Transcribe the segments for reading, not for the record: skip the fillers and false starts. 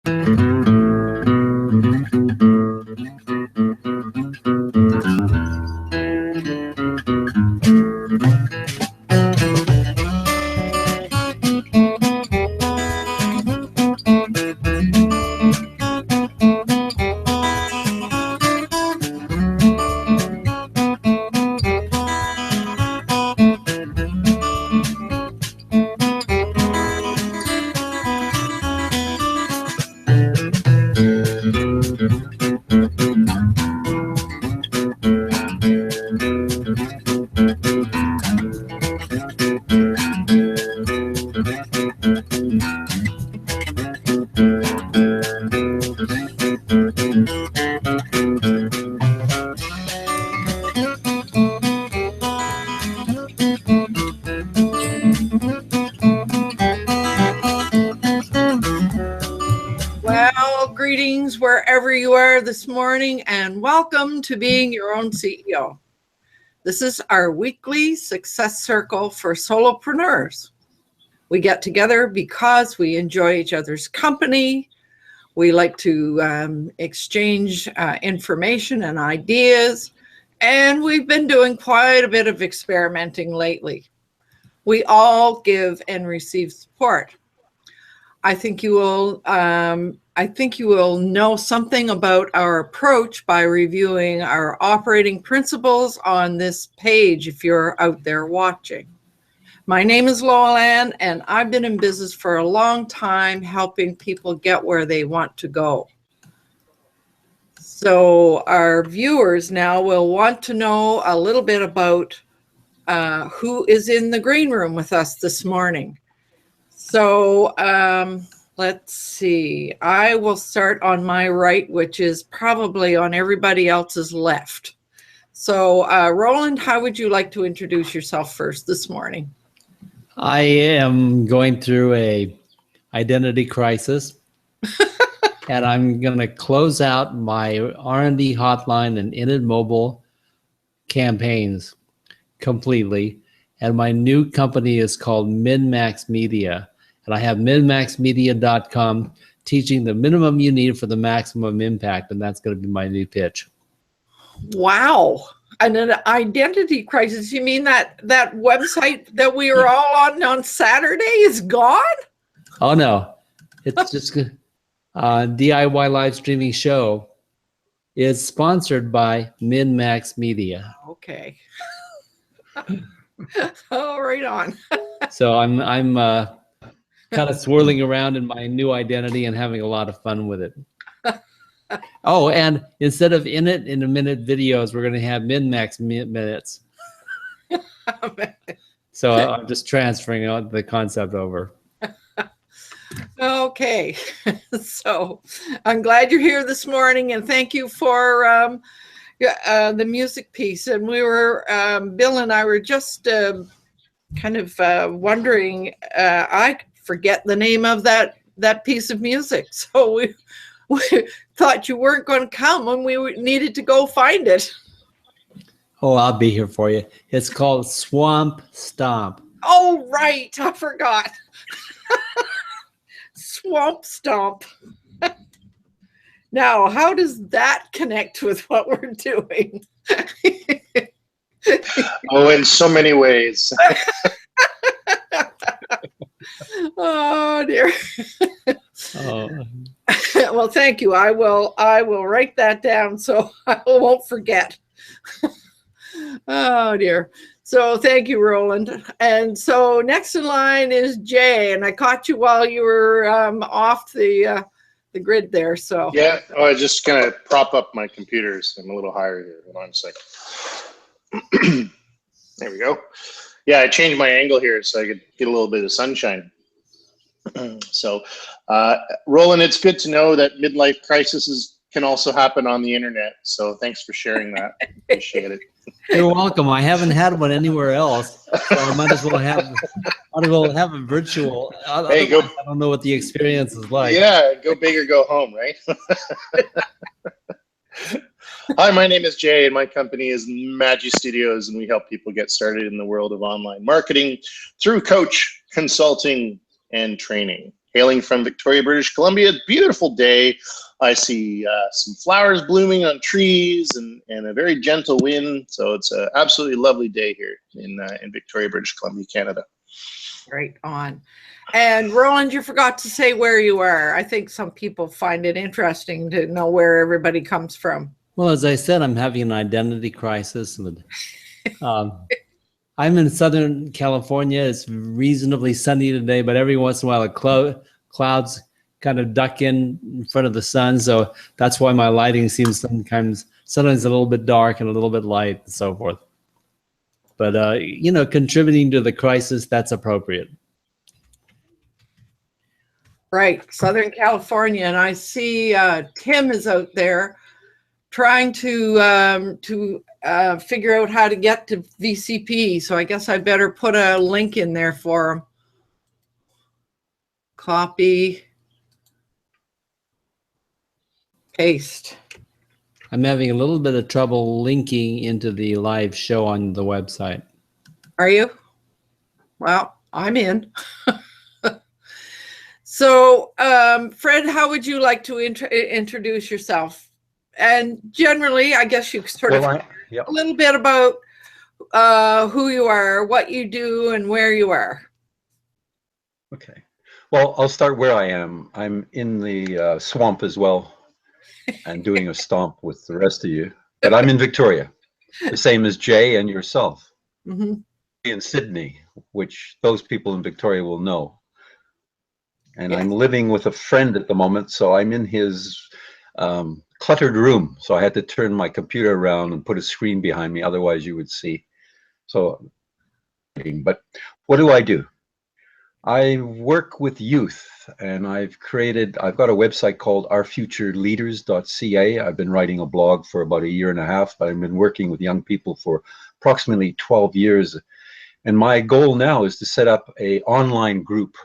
Well, greetings wherever you are this morning, and welcome to Being Your Own CEO. This is our weekly success circle for solopreneurs. We get together because we enjoy each other's company. We like to exchange information and ideas, and we've been doing quite a bit of experimenting lately. We all give and receive support. I think you will know something about our approach by reviewing our operating principles on this page if you're out there watching. My name is Lowell Ann, and I've been in business for a long time helping people get where they want to go. So our viewers now will want to know a little bit about who is in the green room with us this morning. So let's see. I will start on my right, which is probably on everybody else's left. So Roland, how would you like to introduce yourself first this morning? I am going through a identity crisis, and I'm going to close out my R&D hotline and Enid Mobile campaigns completely. And my new company is called MinMax Media. And I have minmaxmedia.com teaching the minimum you need for the maximum impact. And that's going to be my new pitch. Wow. And an identity crisis. You mean that website that we were all on Saturday is gone? Oh, no. It's just DIY live streaming show is sponsored by MinMax Media. Okay. Oh, right on. So I'm kind of swirling around in my new identity and having a lot of fun with it. Oh, and instead of in a minute videos, we're going to have min-max minutes. So I'm just transferring the concept over. Okay. So I'm glad you're here this morning, and thank you for the music piece. And we were, Bill and I were just kind of wondering, I forget the name of that piece of music. So we thought you weren't going to come and we needed to go find it. Oh, I'll be here for you. It's called Swamp Stomp. Oh, right. I forgot. Swamp Stomp. Now, how does that connect with what we're doing? Oh, in so many ways. Oh, dear. Oh. Well, thank you. I will write that down so I won't forget. Oh, dear. So thank you, Roland. And so next in line is Jay, and I caught you while you were off the grid there. So yeah, I was just gonna prop up my computer so I'm a little higher here. Hold on a second. There we go. Yeah, I changed my angle here so I could get a little bit of sunshine. So, Roland, it's good to know that midlife crises can also happen on the internet. So thanks for sharing that. Appreciate it. You're welcome. I haven't had one anywhere else, so I might as well have a virtual. Hey, go. I don't know what the experience is like. Yeah, go big or go home, right? Hi, my name is Jay, and my company is Magi Studios, and we help people get started in the world of online marketing through coach, consulting, and training. hailing from Victoria, British Columbia. Beautiful day. I see some flowers blooming on trees and a very gentle wind. So it's an absolutely lovely day here in Victoria, British Columbia, Canada. Right on. And Roland, you forgot to say where you are. I think some people find it interesting to know where everybody comes from. Well, as I said, I'm having an identity crisis. I'm in Southern California. It's reasonably sunny today, but every once in a while, clouds kind of duck in front of the sun. So that's why my lighting seems sometimes a little bit dark and a little bit light and so forth. But, contributing to the crisis, that's appropriate. Right, Southern California. And I see Tim is out there trying to figure out how to get to VCP. So I guess I better put a link in there for him. Copy. Paste. I'm having a little bit of trouble linking into the live show on the website. Are you? Well, I'm in. So, Fred, how would you like to introduce yourself? And generally, I guess you sort of a little bit about who you are, what you do, and where you are. Okay. Well, I'll start where I am. I'm in the swamp as well and doing a stomp with the rest of you. But I'm in Victoria, the same as Jay and yourself. Mm-hmm. In Sydney, which those people in Victoria will know. And Yes. I'm living with a friend at the moment, so I'm in his cluttered room. So I had to turn my computer around and put a screen behind me, otherwise you would see. So, but what do I do? I work with youth, and I've got a website called ourfutureleaders.ca. I've been writing a blog for about 1.5 years, but I've been working with young people for approximately 12 years. And my goal now is to set up an online group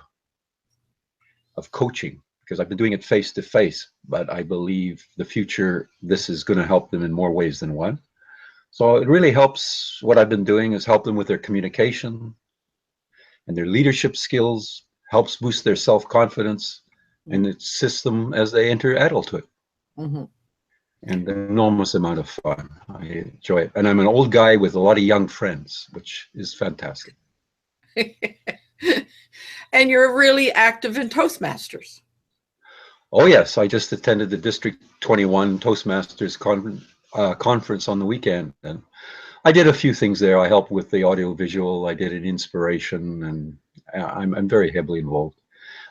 of coaching, because I've been doing it face to face, but I believe the future, this is going to help them in more ways than one. So it really helps. What I've been doing is help them with their communication and their leadership skills, helps boost their self-confidence, and it assists them as they enter adulthood. Mm-hmm. And an enormous amount of fun. I enjoy it. And I'm an old guy with a lot of young friends, which is fantastic. And you're really active in Toastmasters. Oh, yes. I just attended the District 21 Toastmasters conference on the weekend. And I did a few things there. I helped with the audio visual. I did an inspiration, and I'm very heavily involved.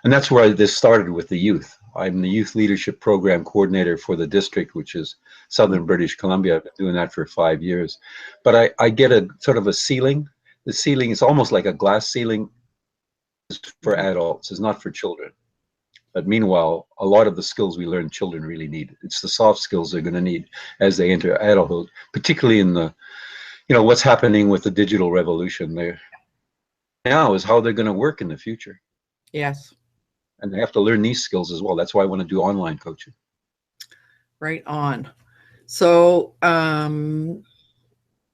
And that's where this started with the youth. I'm the youth leadership program coordinator for the district, which is Southern British Columbia. I've been doing that for 5 years. But I get a sort of a ceiling. The ceiling is almost like a glass ceiling. It's for adults. It's not for children. But meanwhile, a lot of the skills we learn children really need. It's the soft skills they're going to need as they enter adulthood, particularly in the, what's happening with the digital revolution there now is how they're going to work in the future. Yes. And they have to learn these skills as well. That's why I want to do online coaching. Right on. So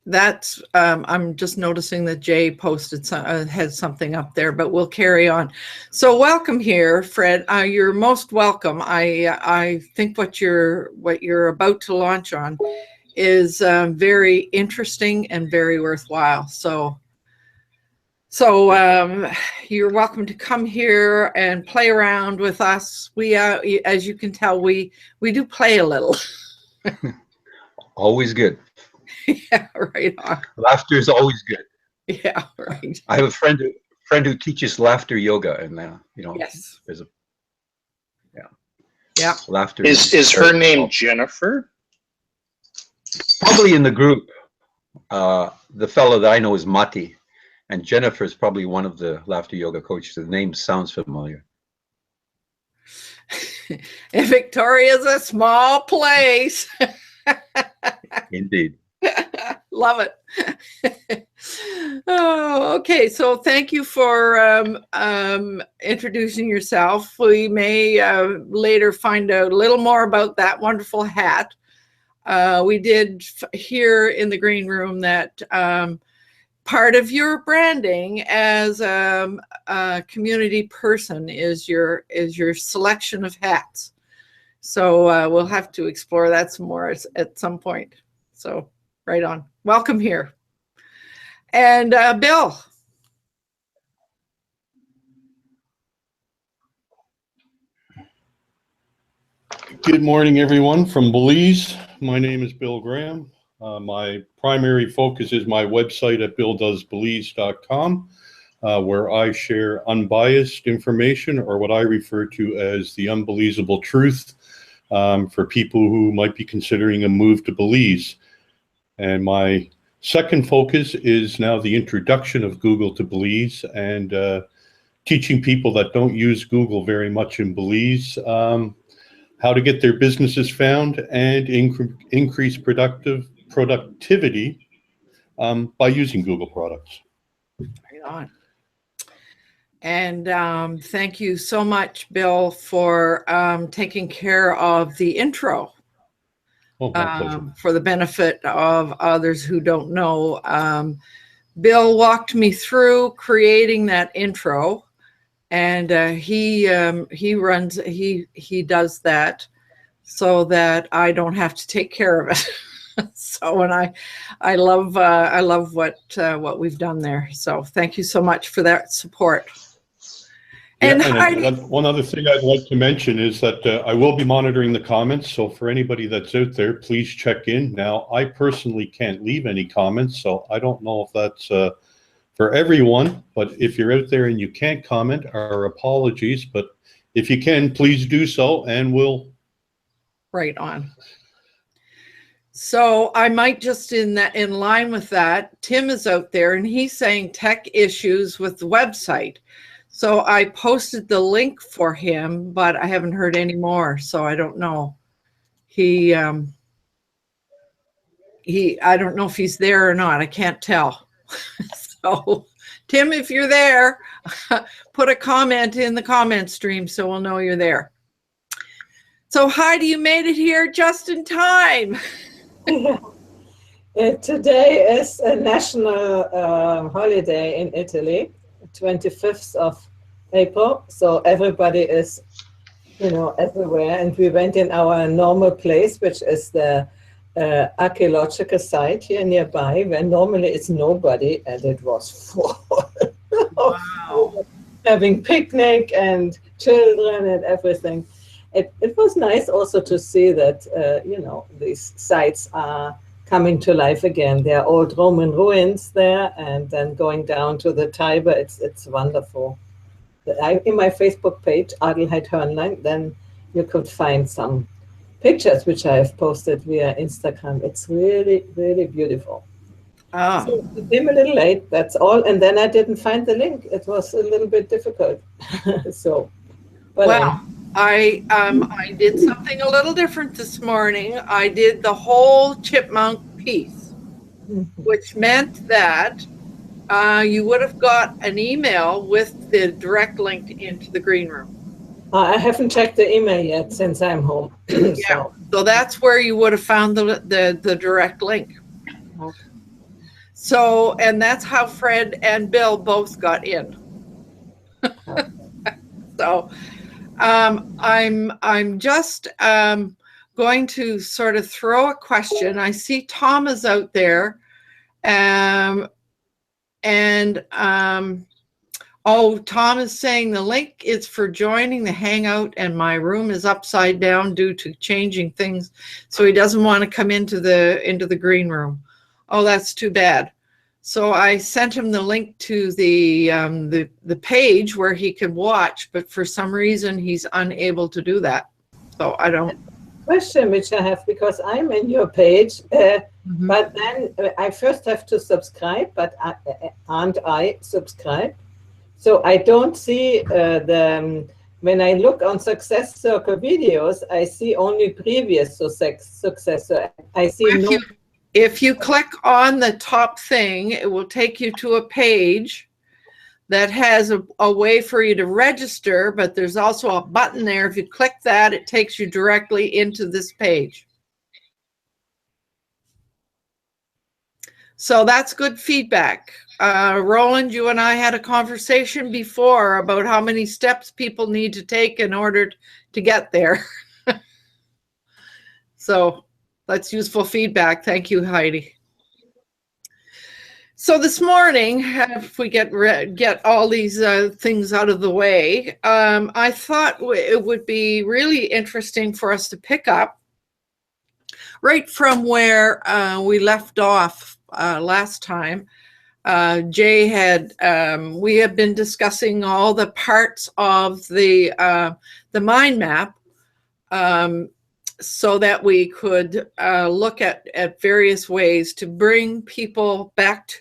that's I'm just noticing that Jay posted had something up there, but we'll carry on. So welcome here, Fred. You're most welcome. I think what you're about to launch on is very interesting and very worthwhile. So you're welcome to come here and play around with us. We as you can tell, we do play a little. Always good. Yeah, right on. Laughter is always good. Yeah, right. I have a friend who teaches laughter yoga, and Yes. there's Yeah. Laughter is her name Jennifer? Probably in the group. The fellow that I know is Mati, and Jennifer is probably one of the laughter yoga coaches. The name sounds familiar. And Victoria's a small place. Indeed. Love it. Oh, okay. So thank you for introducing yourself. We may later find out a little more about that wonderful hat. We did hear in the green room that part of your branding as a community person is your selection of hats. So we'll have to explore that some more at some point. So right on. Welcome here. And Bill. Good morning, everyone from Belize. My name is Bill Graham. My primary focus is my website at billdoesbelize.com, where I share unbiased information, or what I refer to as the unbelievable truth, for people who might be considering a move to Belize. And my second focus is now the introduction of Google to Belize, and teaching people that don't use Google very much in Belize how to get their businesses found and increase productivity by using Google products. Right on. And thank you so much, Bill, for taking care of the intro. Oh, my pleasure. For the benefit of others who don't know, Bill walked me through creating that intro. And he does that so that I don't have to take care of it. So, and I love what we've done there. So thank you so much for that support. And, one other thing I'd like to mention is that I will be monitoring the comments. So for anybody that's out there, please check in. Now, I personally can't leave any comments, so I don't know if that's for everyone, but if you're out there and you can't comment, our apologies, but if you can, please do so, and we'll. Right on. So I might just in line with that, Tim is out there and he's saying tech issues with the website. So I posted the link for him, but I haven't heard any more, so I don't know. I don't know if he's there or not. I can't tell. So, Tim, if you're there, put a comment in the comment stream so we'll know you're there. So, Heidi, you made it here just in time. Today is a national holiday in Italy, 25th of April. So everybody is, everywhere. And we went in our normal place, which is the archaeological site here nearby, where normally it's nobody, and it was full. Wow. Having picnic and children and everything. It was nice also to see that these sites are coming to life again. There are old Roman ruins there, and then going down to the Tiber, it's wonderful. In my Facebook page, Adelheid Hörnlein, then you could find some pictures which I have posted via Instagram. It's really, really beautiful. Ah. So I came a little late, that's all. And then I didn't find the link. It was a little bit difficult. Well, I did something a little different this morning. I did the whole chipmunk piece, which meant that you would have got an email with the direct link into the green room. I haven't checked the email yet since I'm home. Yeah, so that's where you would have found the direct link. Okay. So, and that's how Fred and Bill both got in. So, I'm just going to sort of throw a question. I see Tom is out there, oh, Tom is saying the link is for joining the Hangout, and my room is upside down due to changing things, so he doesn't want to come into the green room. Oh, that's too bad. So I sent him the link to the page where he could watch, but for some reason he's unable to do that. So I don't. Question which I have, because I'm in your page, but then I first have to subscribe, but aren't I subscribed? So I don't see when I look on Success Circle videos, I see only previous success. So I see If you click on the top thing, it will take you to a page that has a way for you to register, but there's also a button there. If you click that, it takes you directly into this page. So that's good feedback. Roland, you and I had a conversation before about how many steps people need to take in order to get there. So that's useful feedback. Thank you, Heidi. So this morning, if we get all these things out of the way, I thought it would be really interesting for us to pick up right from where we left off last time. Jay we had been discussing all the parts of the mind map, so that we could look at various ways to bring people back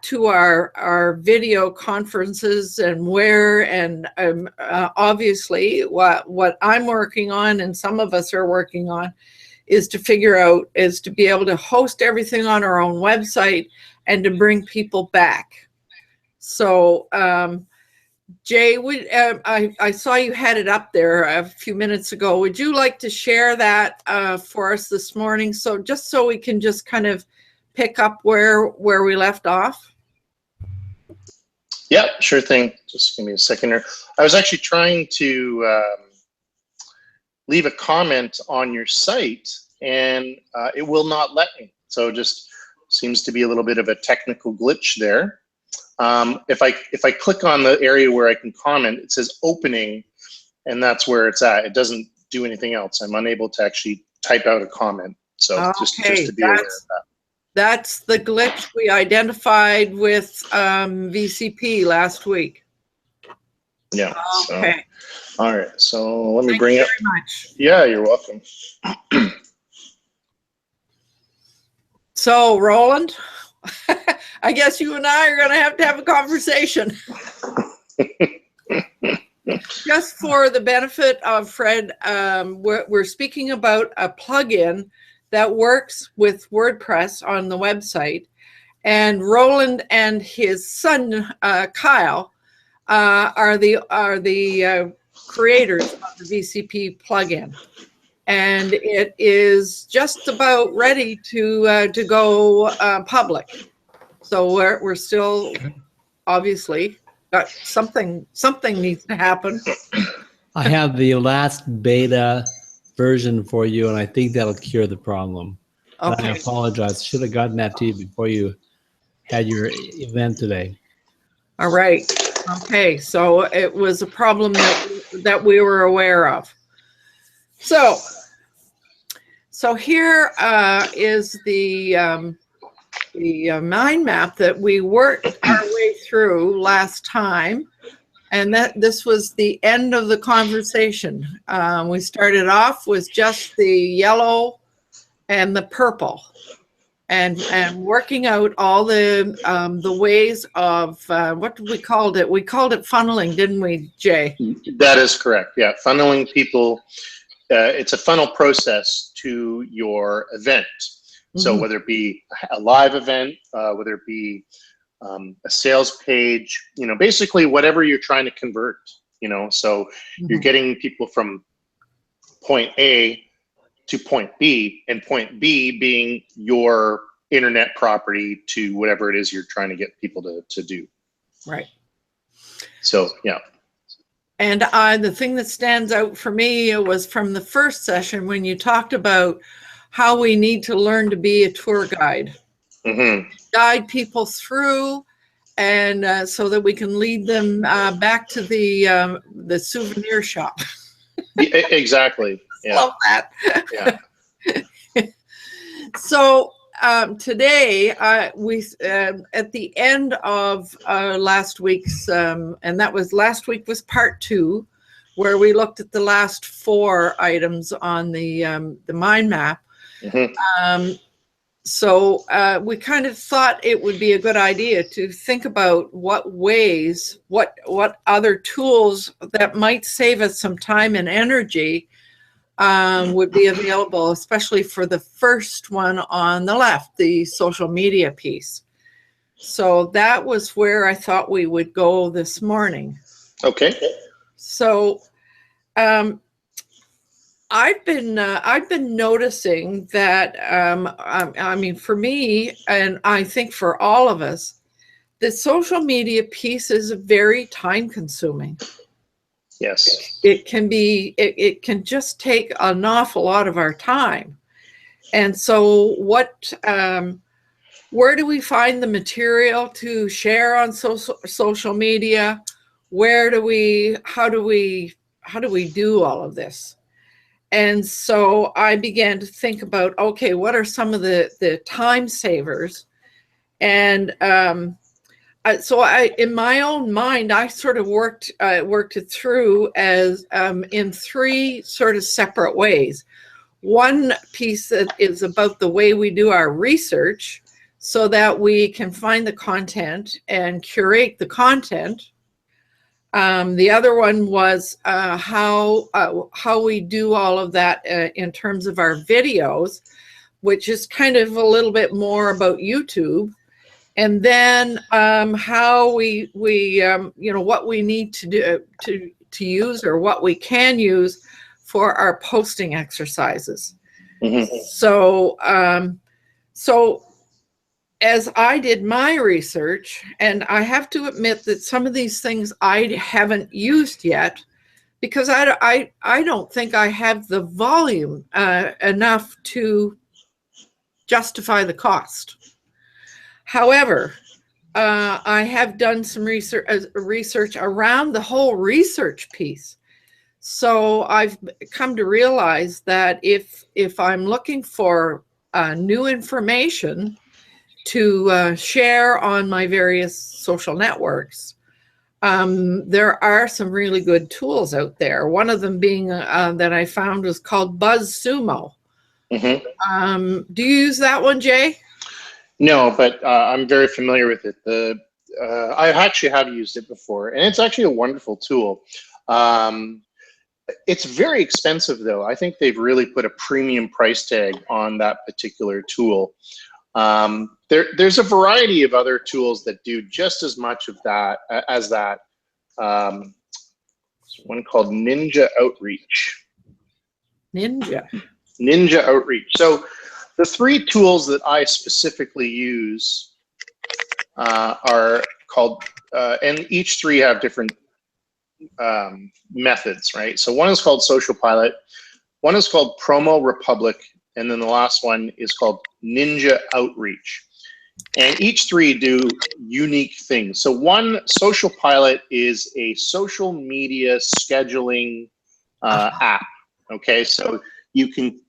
to our video conferences, and obviously what I'm working on and some of us are working on is to be able to host everything on our own website and to bring people back. So Jay, I saw you had it up there a few minutes ago. Would you like to share that for us this morning? So just so we can just kind of pick up where we left off. Yeah, sure thing. Just give me a second here. I was actually trying to leave a comment on your site, and it will not let me. So just seems to be a little bit of a technical glitch there. If I click on the area where I can comment, it says opening, and that's where it's at. It doesn't do anything else. I'm unable to actually type out a comment. So just to be aware of that. That's the glitch we identified with VCP last week. Yeah. Okay. So, all right. So let me bring it. Thank you very much. Yeah, you're welcome. So, Roland, I guess you and I are going to have a conversation. Just for the benefit of Fred, we're speaking about a plugin that works with WordPress on the website, and Roland and his son Kyle are the creators of the VCP plugin, and it is just about ready to go public. So we're still obviously got something needs to happen. I have the last beta version for you, and I think that'll cure the problem. Okay. I apologize. Should have gotten that to you before you had your event today. All right. Okay. So it was a problem that we were aware of. So here is the mind map that we worked our way through last time. And this was the end of the conversation. We started off with just the yellow and the purple, and working out all the ways of what we called it. We called it funneling, didn't we, Jay? That is correct. Yeah, funneling people. It's a funnel process to your event. So whether it be a live event, whether it be a sales page, basically whatever you're trying to convert, so you're getting people from point A to point B, and point B being your internet property to whatever it is you're trying to get people to do. Right. So, yeah. And the thing that stands out for me was from the first session when you talked about how we need to learn to be a tour guide. Guide people through, and so that we can lead them back to the souvenir shop. Exactly. Yeah. Love that. Yeah. So today we at the end of last week's, and that was last week was part 2, where we looked at the last 4 items on the mind map. So we kind of thought it would be a good idea to think about what other tools that might save us some time and energy would be available, especially for the first one on the left, the social media piece. So that was where I thought we would go this morning. Okay. So I've been noticing that I mean, for me, and I think for all of us, the social media piece is very time consuming. Yes. It can be, it can just take an awful lot of our time. And so where do we find the material to share on social media? How do we do all of this? And so I began to think about, okay, what are some of the time savers? And so in my own mind, I sort of worked it through as in three sort of separate ways. One piece that is about the way we do our research so that we can find the content and curate the content. The other one was how we do all of that in terms of our videos, which is kind of a little bit more about YouTube. And then how we you know, what we need to do to use, or what we can use for our posting exercises. Mm-hmm. So so as I did my research, and I have to admit that some of these things I haven't used yet, because I don't think I have the volume enough to justify the cost. However, I have done some research around the whole research piece. So I've come to realize that if I'm looking for new information to share on my various social networks, there are some really good tools out there. One of them being that I found was called BuzzSumo. Mm-hmm. Do you use that one, Jay? No, but I'm very familiar with it. I actually have used it before, and it's actually a wonderful tool. It's very expensive, though. I think they've really put a premium price tag on that particular tool. There's a variety of other tools that do just as much of that as that. One called Ninja Outreach. Ninja Outreach. So the three tools that I specifically use are called, and each three have different methods, right? So one is called Social Pilot, one is called Promo Republic, and then the last one is called Ninja Outreach. And each three do unique things. So one, Social Pilot, is a social media scheduling app. Okay, so you can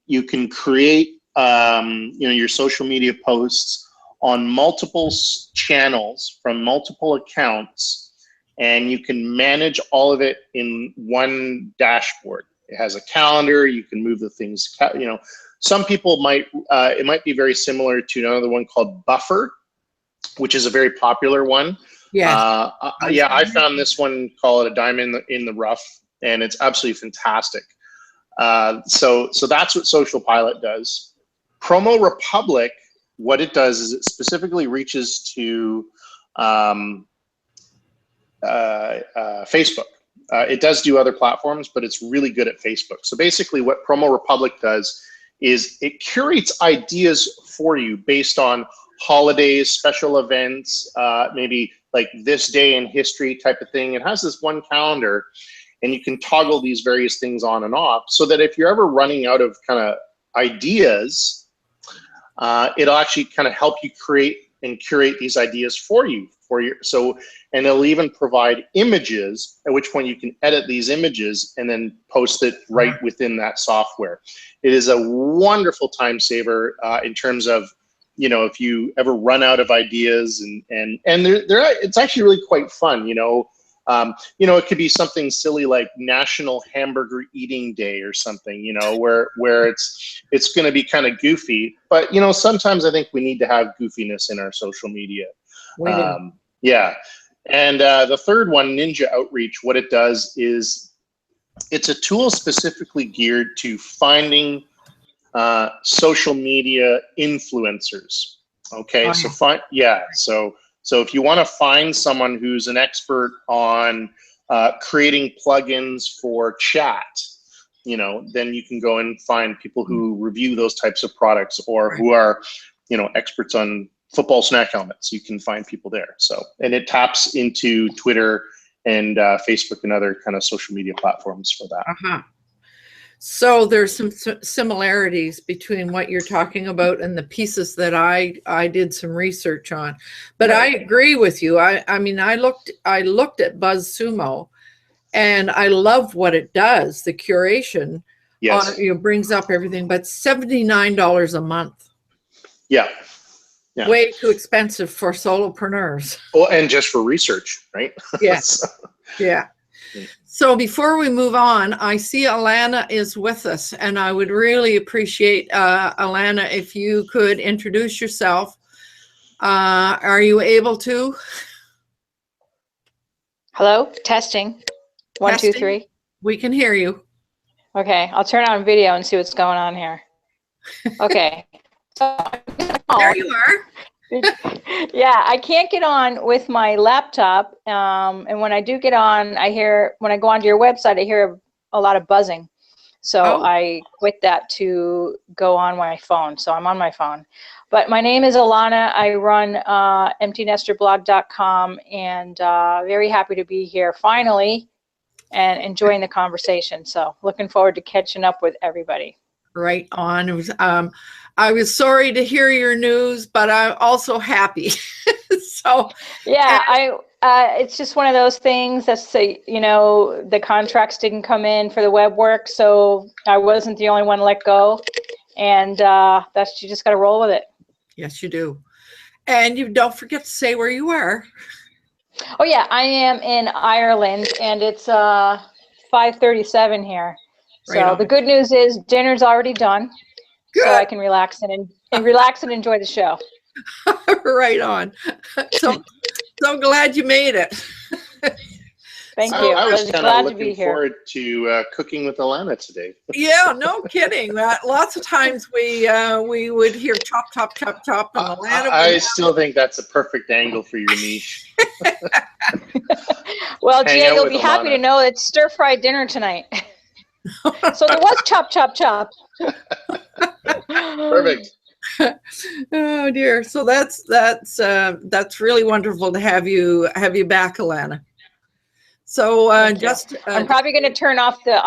create you know, your social media posts on multiple channels from multiple accounts, and you can manage all of it in one dashboard. It has a calendar. You can move the things. You know, some people might it might be very similar to another one called Buffer, which is a very popular one. Yeah. Yeah, I found this one, call it a diamond in the rough, and it's absolutely fantastic. So that's what Social Pilot does. Promo Republic, what it does is it specifically reaches to Facebook. It does do other platforms, but it's really good at Facebook. So basically what Promo Republic does is it curates ideas for you based on holidays, special events, maybe like this day in history type of thing. It has this one calendar, and you can toggle these various things on and off, so that if you're ever running out of kind of ideas, it'll actually kind of help you create and curate these ideas for you. And it'll even provide images, at which point you can edit these images and then post it right within that software. It is a wonderful time saver in terms of, you know, if you ever run out of ideas, and it's actually really quite fun. You know, it could be something silly like National Hamburger Eating Day or something, you know, where it's going to be kind of goofy, but, you know, sometimes I think we need to have goofiness in our social media. Yeah. And the third one, Ninja Outreach, what it does is it's a tool specifically geared to finding social media influencers. Okay. So if you want to find someone who's an expert on creating plugins for chat, you know, then you can go and find people who review those types of products, or who are, you know, experts on football snack helmets. You can find people there. So, and it taps into Twitter and Facebook and other kind of social media platforms for that. So there's some similarities between what you're talking about and the pieces that I did some research on. But I agree with you. I mean, I looked at BuzzSumo, and I love what it does. The curation, Yes. you know, brings up everything, but $79 a month. Yeah. Yeah. Way too expensive for solopreneurs. Well, and just for research, right? Yes. Yeah. So before we move on, I see Alana is with us, and I would really appreciate, Alana, if you could introduce yourself. Are you able to? Hello, testing. 1, 2, 3. We can hear you. Okay, I'll turn on video and see what's going on here. Okay. So, there you are. yeah, I can't get on with my laptop. And when I do get on, when I go onto your website, I hear a lot of buzzing. So I quit that to go on my phone. So I'm on my phone. But my name is Alana. I run emptynesterblog.com, and very happy to be here finally and enjoying the conversation. So looking forward to catching up with everybody. Right on. It was, I was sorry to hear your news, but I'm also happy. So yeah, it's just one of those things that's, you know, the contracts didn't come in for the web work, so I wasn't the only one let go, and you just got to roll with it. Yes, you do. And you don't forget to say where you are. Oh yeah, I am in Ireland, and it's 5:37 here. So the good news is dinner's already done. Good. So I can relax and enjoy the show. Right on. So glad you made it. Thank you. I was kind of looking here. forward to cooking with Alana today. Yeah, no kidding. Lots of times we would hear chop, chop, chop, chop, and Alana. I still think that's a perfect angle for your niche. Well, Jay, you'll be happy to know it's stir-fried dinner tonight. So there was chop, chop, chop. Perfect. Oh dear. So that's really wonderful to have you back, Alana. So I'm probably going to turn off the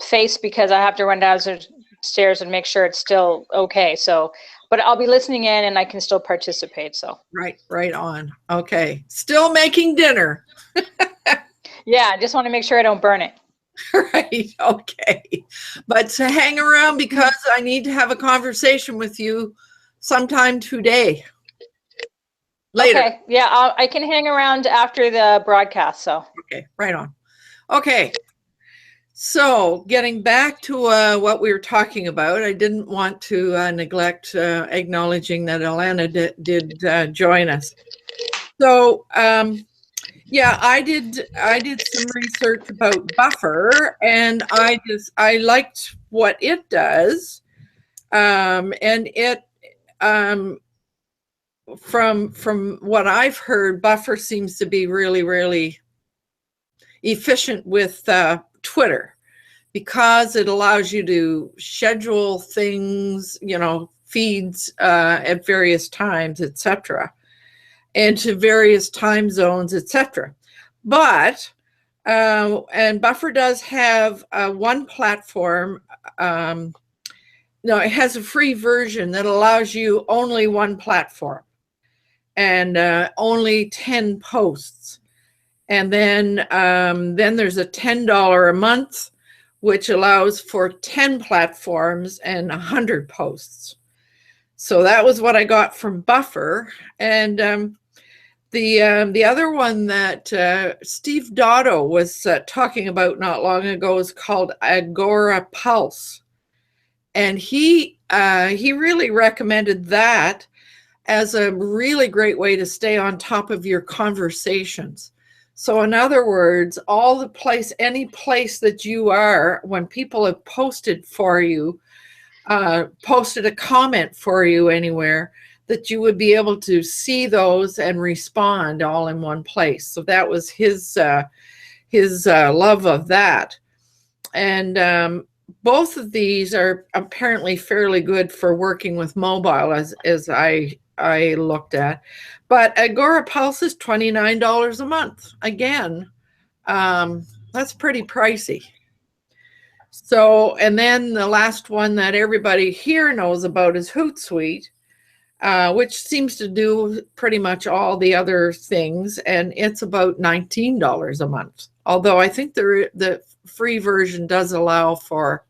face, because I have to run downstairs and make sure it's still okay. So, but I'll be listening in, and I can still participate. So right on. Okay. Still making dinner. Yeah, I just want to make sure I don't burn it. Right. Okay. But to hang around, because I need to have a conversation with you sometime today. Later. Okay. Yeah, I can hang around after the broadcast. So. Okay. Right on. Okay. So getting back to what we were talking about, I didn't want to neglect acknowledging that Alana did join us. So, yeah, I did some research about Buffer, and I liked what it does, and it from what I've heard, Buffer seems to be really, really efficient with Twitter, because it allows you to schedule things, you know, feeds at various times, etc., into various time zones, etc. But and Buffer does have one platform. No, it has a free version that allows you only one platform and only 10 posts. And then there's a $10 a month, which allows for 10 platforms and 100 posts. So that was what I got from Buffer. And the other one that Steve Dotto was talking about not long ago is called Agora Pulse. And he really recommended that as a really great way to stay on top of your conversations. So in other words, any place that you are, when people have posted for you, posted a comment for you anywhere, that you would be able to see those and respond all in one place. So that was his love of that. And both of these are apparently fairly good for working with mobile, as I looked at. But Agora Pulse is $29 a month. Again, that's pretty pricey. So, and then the last one that everybody here knows about is Hootsuite, which seems to do pretty much all the other things, and it's about $19 a month. Although I think the free version does allow for,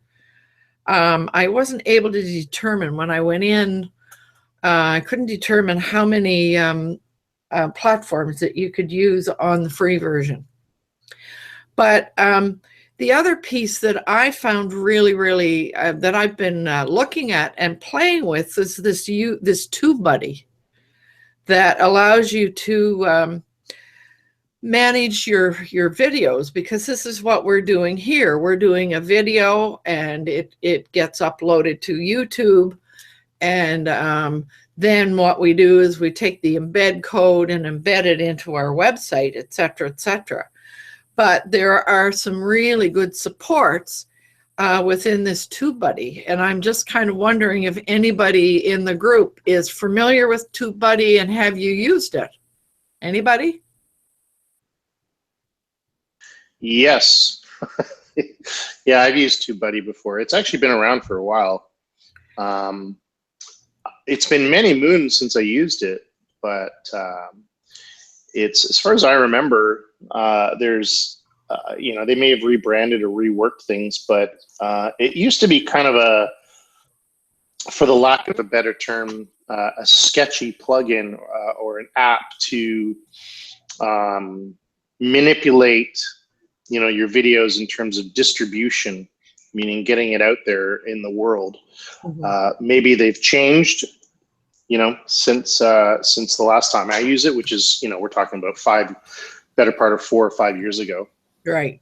I wasn't able to determine when I went in, I couldn't determine how many platforms that you could use on the free version. But the other piece that I found really that I've been looking at and playing with is this TubeBuddy that allows you to manage your videos, because this is what we're doing here. We're doing a video and it gets uploaded to YouTube, and then what we do is we take the embed code and embed it into our website, etc., etc. But there are some really good supports within this TubeBuddy, and I'm just kind of wondering if anybody in the group is familiar with TubeBuddy and have you used it? Anybody? Yes. Yeah, I've used TubeBuddy before. It's actually been around for a while. It's been many moons since I used it, but it's, as far as I remember, there's, they may have rebranded or reworked things, but it used to be kind of a, for the lack of a better term, a sketchy plugin or an app to manipulate, your videos in terms of distribution, meaning getting it out there in the world. Mm-hmm. Maybe they've changed, since the last time I used it, which is, we're talking about better part of 4 or 5 years ago. Right.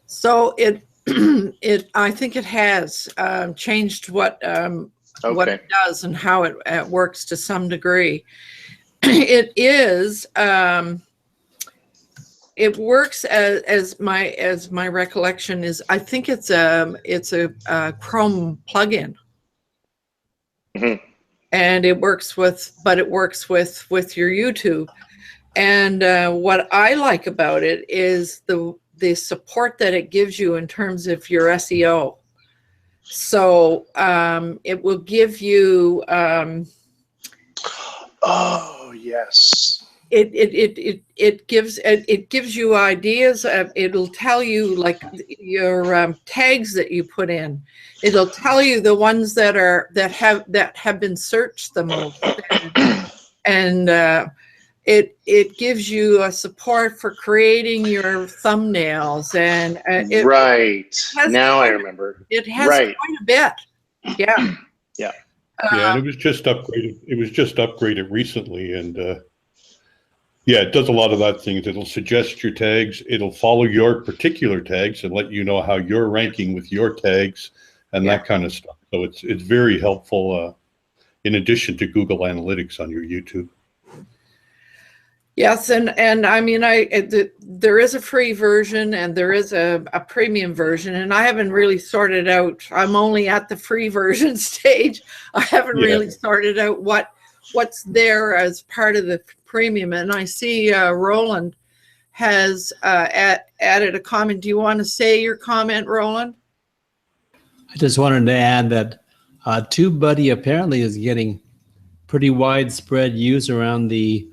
So it I think it has changed what it does and how it works to some degree. It is it works as my recollection is, I think it's a Chrome plugin. Mm-hmm. And it works with your YouTube. And what I like about it is the support that it gives you in terms of your SEO. So it will give you. Oh yes. It gives you ideas. It'll tell you like your tags that you put in. It'll tell you the ones that have been searched the most, and it gives you a support for creating your thumbnails, and I remember. It has quite a bit. Yeah. Yeah. And it was just upgraded. It was just upgraded recently, and it does a lot of that things. It'll suggest your tags. It'll follow your particular tags and let you know how you're ranking with your tags and that kind of stuff. So it's very helpful in addition to Google Analytics on your YouTube. Yes, and I mean, there is a free version and there is a premium version, and I haven't really sorted out. I'm only at the free version stage. I haven't really sorted out what's there as part of the premium. And I see Roland has added a comment. Do you want to say your comment, Roland? I just wanted to add that TubeBuddy apparently is getting pretty widespread use around the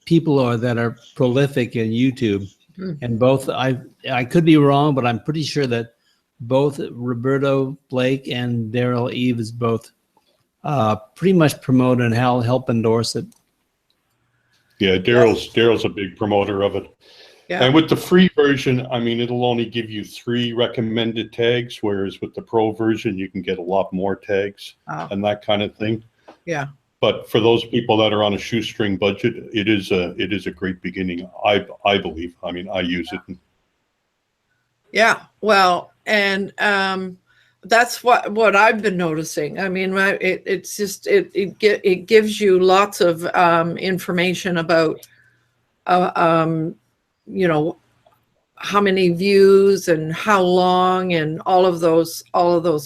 people that are prolific in YouTube. And both, I could be wrong, but I'm pretty sure that both Roberto Blake and Daryl Eves both pretty much promote and help endorse it. Yeah, Daryl's a big promoter of it. Yeah. And with the free version, I mean, it'll only give you 3 recommended tags, whereas with the pro version, you can get a lot more tags and that kind of thing. Yeah. But for those people that are on a shoestring budget, it is a great beginning, I believe. I mean, I use it. Yeah, well, and that's what I've been noticing. I mean, it's just it gives you lots of information about how many views and how long and all of those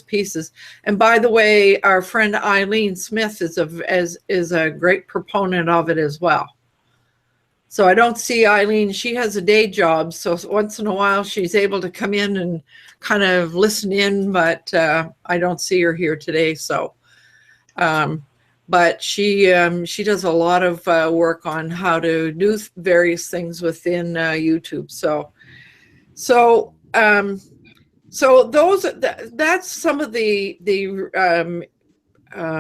pieces. And by the way, our friend Eileen Smith is a great proponent of it as well. So I don't see Eileen. She has a day job, so once in a while she's able to come in and kind of listen in, but I don't see her here today. So, but she does a lot of work on how to do various things within YouTube. So that's some of the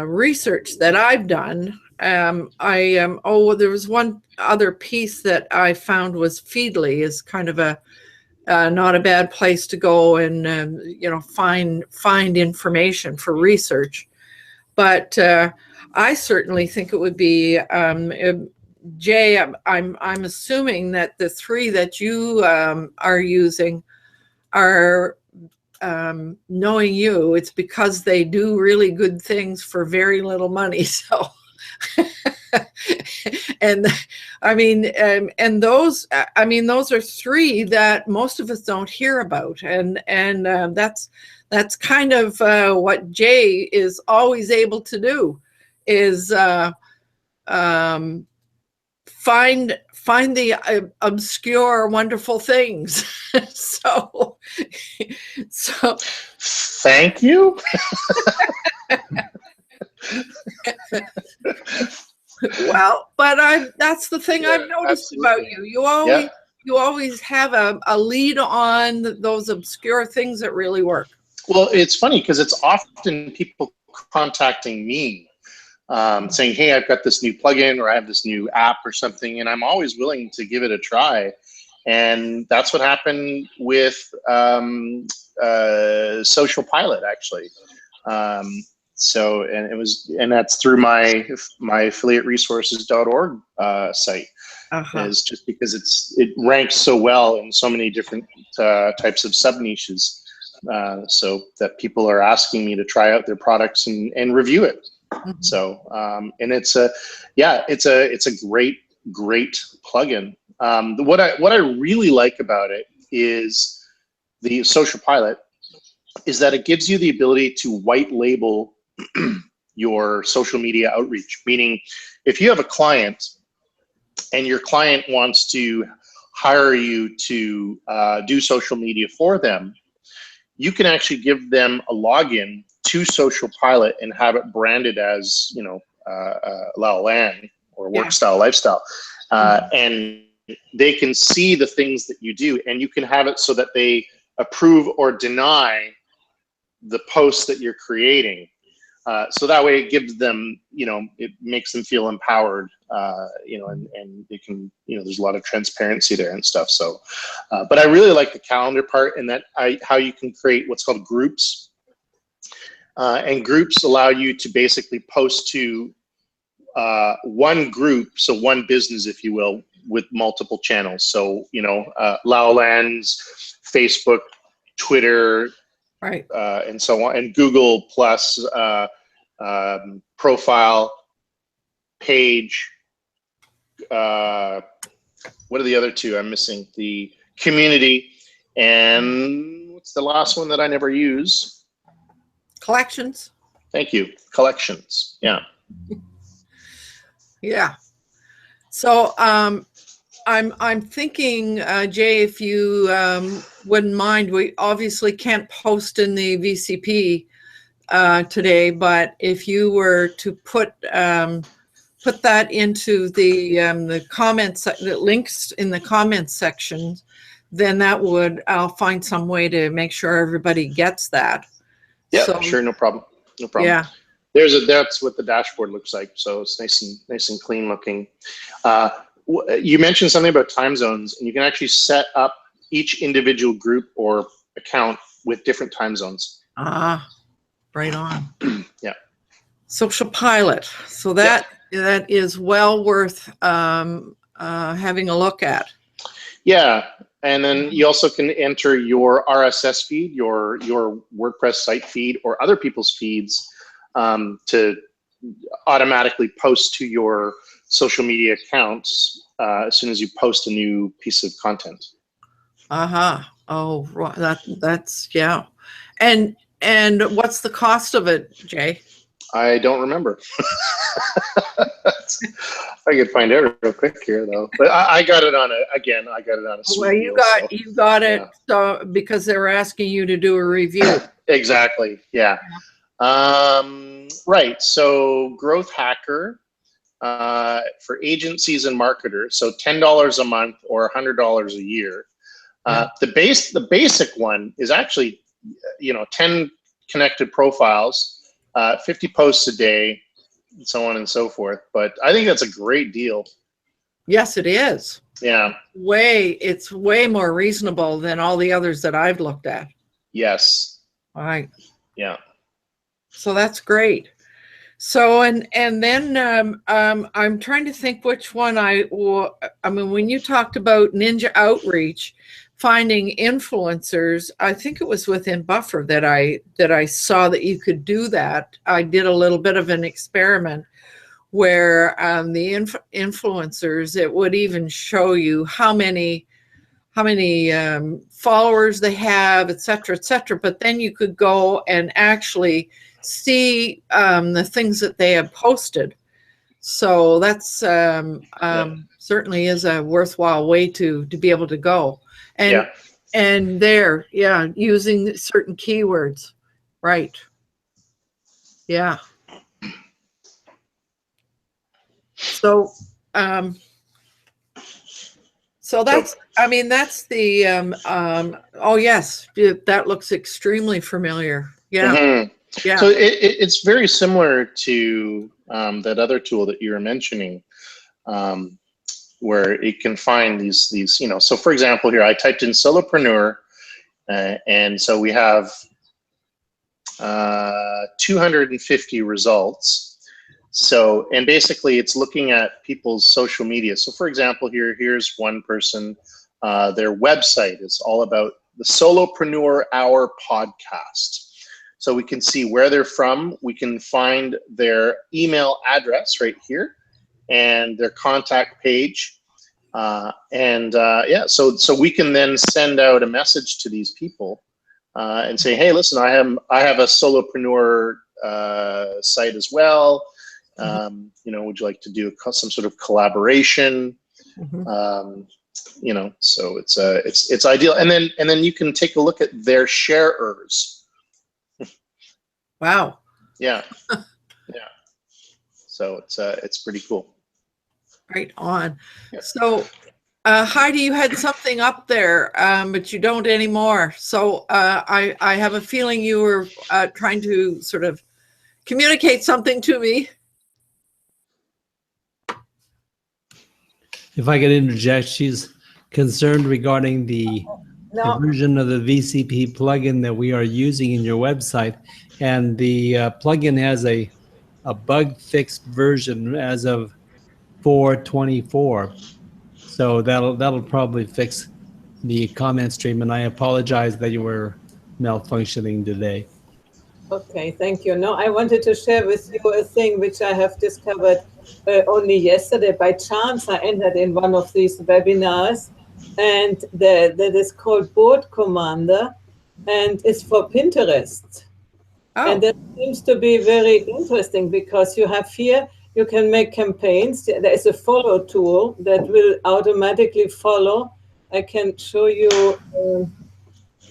research that I've done. There was one other piece that I found was Feedly is kind of a not a bad place to go and find information for research. But I certainly think it would be Jay. I'm assuming that the three that you are using are knowing you. It's because they do really good things for very little money. So. And I mean, and those are three that most of us don't hear about, and that's kind of what Jay is always able to do, is find the obscure, wonderful things. so thank you. Well, but that's the thing I've noticed absolutely. About you. You always have a lead on those obscure things that really work. Well, it's funny because it's often people contacting me saying, hey, I've got this new plugin or I have this new app or something, and I'm always willing to give it a try. And that's what happened with Social Pilot, actually. And that's through my affiliateresources.org site. Is just because it ranks so well in so many different types of sub niches, so that people are asking me to try out their products and review it. Mm-hmm. So and it's a great plugin. What I really like about it is the Social Pilot is that it gives you the ability to white label your social media outreach. Meaning, if you have a client and your client wants to hire you to do social media for them, you can actually give them a login to Social Pilot and have it branded as, La Land or Work Style Lifestyle. And they can see the things that you do, and you can have it so that they approve or deny the posts that you're creating. So that way it gives them, it makes them feel empowered, and they can, there's a lot of transparency there and stuff. So, but I really like the calendar part, and how you can create what's called groups. And groups allow you to basically post to one group, so one business, if you will, with multiple channels. So, Laolan's Facebook, Twitter, right, and so on, and Google Plus, profile, page. What are the other two I'm missing? The community, and what's the last one that I never use? Collections. Thank you. Collections. Yeah. Yeah. So I'm thinking, Jay, if you wouldn't mind, we obviously can't post in the VCP today, but if you were to put that into the comments, the links in the comments section, then I'll find some way to make sure everybody gets that. Yeah, so, sure, no problem. No problem. Yeah. That's what the dashboard looks like. So it's nice and clean looking. You mentioned something about time zones, and you can actually set up each individual group or account with different time zones. Right on. Yeah. Social Pilot. So that is well worth having a look at. Yeah. And then you also can enter your RSS feed, your WordPress site feed, or other people's feeds to automatically post to your social media accounts as soon as you post a new piece of content. Oh, that's yeah. And what's the cost of it, Jay? I don't remember. I could find out real quick here though. But I got it on I got it on a sweet Well, deal. you got it so because they were asking you to do a review. Exactly. Yeah. Right. So Growth Hacker for agencies and marketers. So $10 a month or $100 a year. The basic one is actually, 10 connected profiles, 50 posts a day, and so on and so forth. But I think that's a great deal. Yes, it is. Yeah. It's way more reasonable than all the others that I've looked at. Yes. All right. Yeah. So that's great. So and then I'm trying to think which one I mean, when you talked about Ninja Outreach, finding influencers, I think it was within Buffer that I saw that you could do that. I did a little bit of an experiment where the influencers, it would even show you how many followers they have, et cetera, but then you could go and actually see the things that they have posted. So that's certainly is a worthwhile way to be able to go. And there, using certain keywords. Right. Yeah. So that's, I mean, that's the, oh yes, that looks extremely familiar. Yeah. Mm-hmm. Yeah. So it's very similar to that other tool that you were mentioning, where it can find these, so for example, here I typed in solopreneur, and so we have 250 results. So, and basically it's looking at people's social media. So for example, here's one person, their website is all about the Solopreneur Hour podcast. So we can see where they're from. We can find their email address right here and their contact page. So we can then send out a message to these people and say, hey, listen, I have a solopreneur site as well. Would you like to do some sort of collaboration? So it's ideal. And then you can take a look at their sharers. Wow. Yeah. Yeah. So it's pretty cool. Right on. Yeah. So Heidi, you had something up there, but you don't anymore. So I have a feeling you were trying to sort of communicate something to me. If I could interject, she's concerned regarding the version of the VCP plugin that we are using in your website. And the plugin has a bug fixed version as of 4/24. So that'll probably fix the comment stream. And I apologize that you were malfunctioning today. Okay, thank you. No, I wanted to share with you a thing which I have discovered only yesterday by chance. I entered in one of these webinars, and that is called Board Commander, and it's for Pinterest. Oh. And that seems to be very interesting because you have here, you can make campaigns. There is a follow tool that will automatically follow. I can show you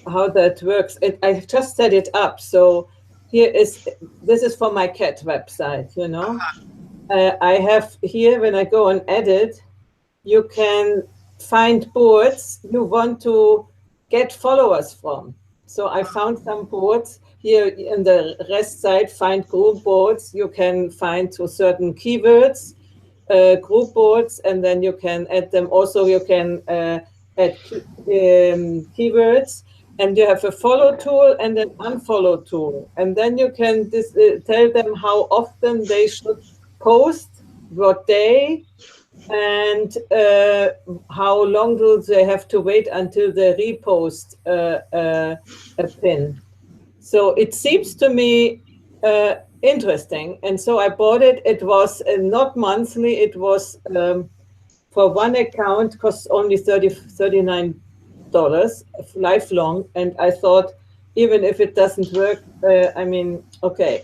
how that works. I just set it up. So this is for my cat website, I have here, when I go and edit, you can find boards you want to get followers from. So I found some boards here in the rest side, find group boards. You can find to certain keywords, group boards, and then you can add them. Also, you can add keywords. And you have a follow tool and an unfollow tool. And then you can tell them how often they should post, what day, and how long do they have to wait until they repost a pin. So it seems to me interesting. And so I bought it. It was not monthly. It was for one account, costs only $39. lifelong. And I thought, even if it doesn't work, I mean, okay.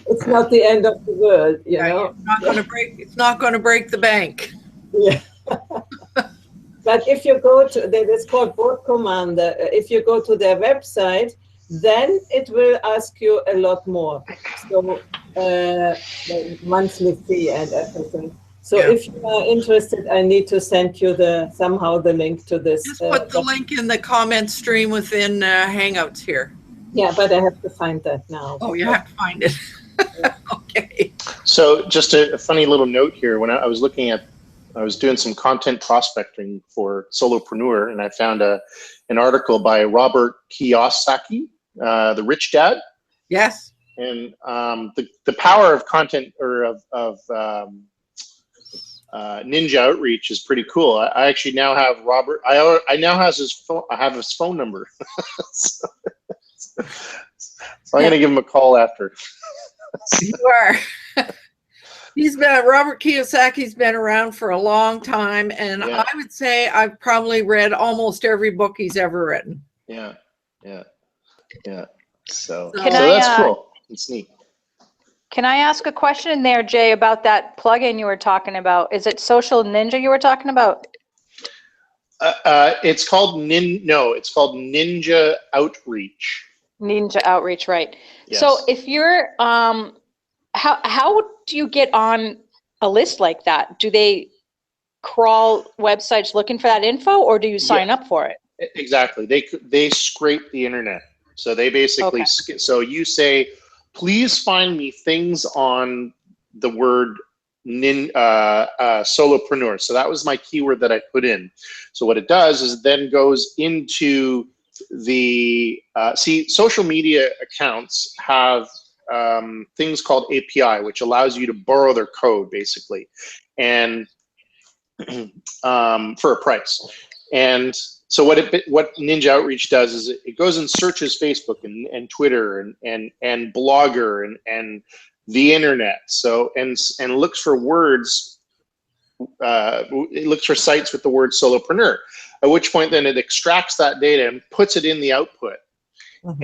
It's not the end of the world, you know. It's not going to break. It's not going to break the bank. Yeah. But if you go to, it's called Board Commander. If you go to their website, then it will ask you a lot more. So the monthly fee and everything. So if you are interested, I need to send you somehow the link to this. Just put the link in the comment stream within Hangouts here. Yeah, but I have to find that now. Oh, you have to find it. Okay. So just a funny little note here. When I was looking at, I was doing some content prospecting for Solopreneur, and I found an article by Robert Kiyosaki, the Rich Dad. Yes. And the power of content, or of ninja outreach, is pretty cool. I actually now have Robert. I now have his phone. I have his phone number. So I'm gonna give him a call after. You are. Robert Kiyosaki's been around for a long time, and I would say I've probably read almost every book he's ever written. Yeah. So Can that's cool. It's neat. Can I ask a question there, Jay, about that plugin you were talking about? Is it Social Ninja you were talking about? It's called it's called Ninja Outreach. Ninja Outreach, right? Yes. So if you're how do you get on a list like that? Do they crawl websites looking for that info, or do you sign up for it? Exactly. They scrape the internet. So they basically so you say, please find me things on the word solopreneur. So that was my keyword that I put in. So what it does is it then goes into the social media accounts have things called API, which allows you to borrow their code basically, and for a price. And so what Ninja Outreach does is it goes and searches Facebook and Twitter and Blogger and the internet. So and looks for words. It looks for sites with the word solopreneur. At which point then it extracts that data and puts it in the output. Mm-hmm.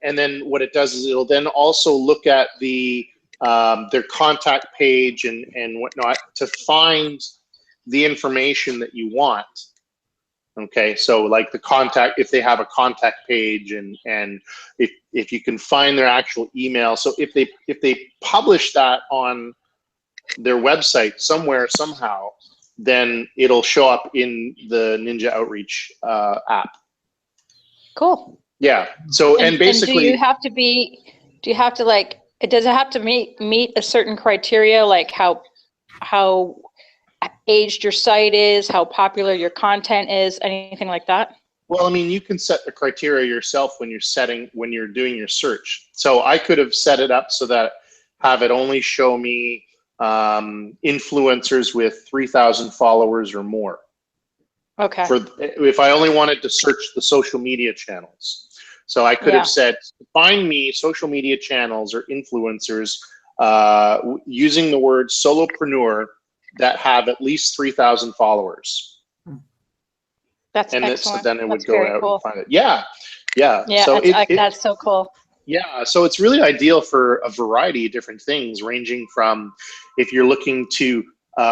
And then what it does is it'll then also look at their contact page and whatnot to find the information that you want. Okay, so like the contact, if they have a contact page, and if you can find their actual email. So if they publish that on their website somewhere somehow, then it'll show up in the Ninja Outreach app. Cool. Yeah. So and basically, do you have to like? Does it have to meet a certain criteria, like how aged your site is, how popular your content is, anything like that? Well, I mean, you can set the criteria yourself when you're doing your search. So I could have set it up so that have it only show me influencers with 3,000 followers or more. Okay. If I only wanted to search the social media channels. So I could have said, find me social media channels or influencers using the word solopreneur that have at least 3,000 followers. That's excellent. So then it would go out and find it. Yeah. So that's so cool. Yeah, so it's really ideal for a variety of different things, ranging from if you're looking to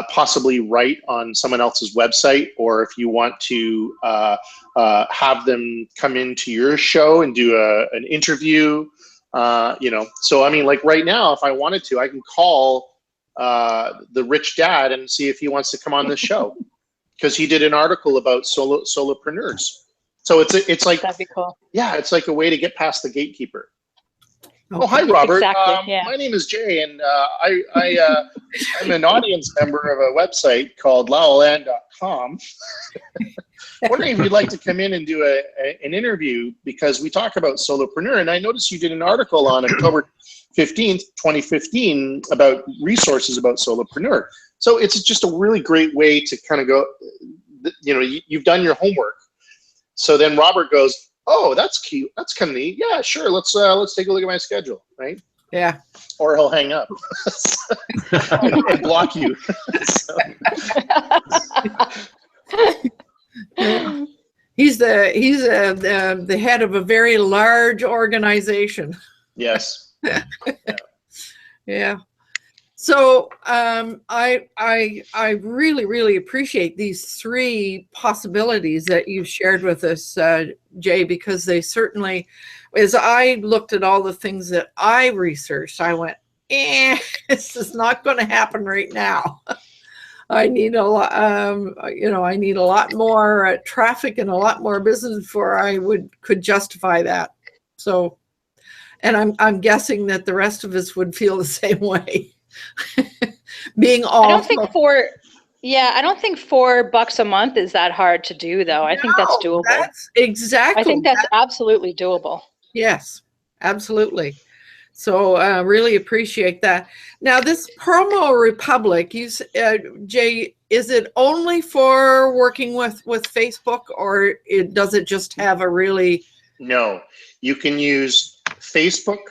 possibly write on someone else's website, or if you want to have them come into your show and do an interview. So I mean, like right now, if I wanted to, I can call the Rich Dad and see if he wants to come on this show, because he did an article about solopreneurs. So it's like, that'd be cool. Yeah, it's like a way to get past the gatekeeper. Oh, hi, Robert. Exactly, My name is Jay, and I'm an audience member of a website called laolan.com. Wondering if you'd like to come in and do an interview, because we talk about solopreneur, and I noticed you did an article on October 15th, 2015 about resources about solopreneur. So it's just a really great way to kind of go, you've done your homework. So then Robert goes, oh, that's cute. That's kind of neat. Yeah, sure. Let's take a look at my schedule, right? Yeah. Or he'll hang up and block you. Yeah. He's the head of a very large organization. Yes. Yeah. So I really appreciate these three possibilities that you've shared with us, Jay, because they certainly, as I looked at all the things that I researched, I went, this is not going to happen right now. I need a lot, I need a lot more traffic and a lot more business before I could justify that. So, and I'm guessing that the rest of us would feel the same way. Being all, I don't think $4 a month is that hard to do, though. I think that's doable. That's exactly. I think that's absolutely doable. Yes, absolutely. So really appreciate that. Now, this Promo Republic, Jay, is it only for working with Facebook, or does it just have a really? No, you can use Facebook,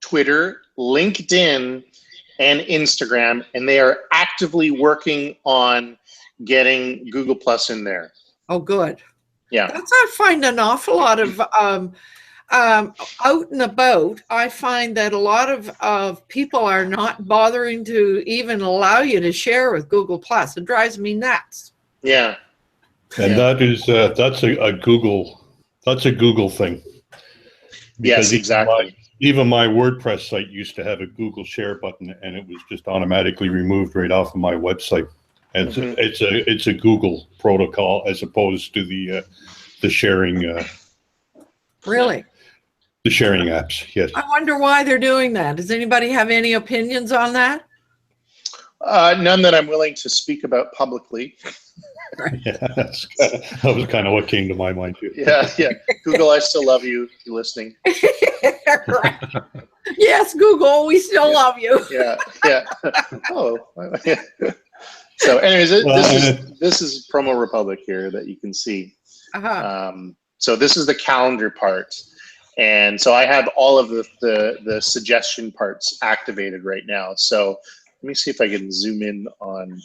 Twitter, LinkedIn, and Instagram, and they are actively working on getting Google Plus in there. Oh, good. Yeah. That's, I find an awful lot of out and about. I find that a lot of people are not bothering to even allow you to share with Google Plus. It drives me nuts. Yeah. And that is that's a Google thing. Yes, exactly. Even my WordPress site used to have a Google Share button, and it was just automatically removed right off of my website. And it's a Google protocol as opposed to the sharing. Really? The sharing apps, yes. I wonder why they're doing that. Does anybody have any opinions on that? None that I'm willing to speak about publicly. Yeah, that was kind of what came to my mind too. Yeah. Google, I still love you. If you're listening. Right. Yes, Google, we still love you. Yeah. Oh. So, anyways, this is Promo Republic here that you can see. So this is the calendar part, and so I have all of the suggestion parts activated right now. So let me see if I can zoom in on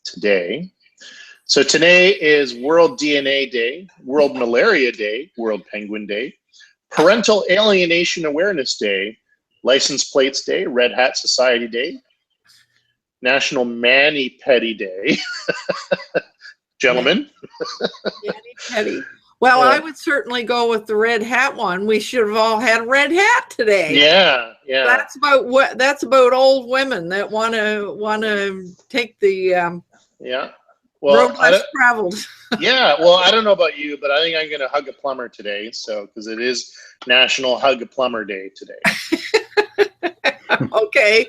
today. So today is World DNA Day, World Malaria Day, World Penguin Day, Parental Alienation Awareness Day, License Plates Day, Red Hat Society Day, National Mani-Pedi Day. Gentlemen. Mani-Pedi. Well, I would certainly go with the red hat one. We should have all had a red hat today. Yeah. That's about old women that want to take the road less traveled. Yeah, well, I don't know about you, but I think I'm going to hug a plumber today. So, because it is National Hug a Plumber Day today. Okay.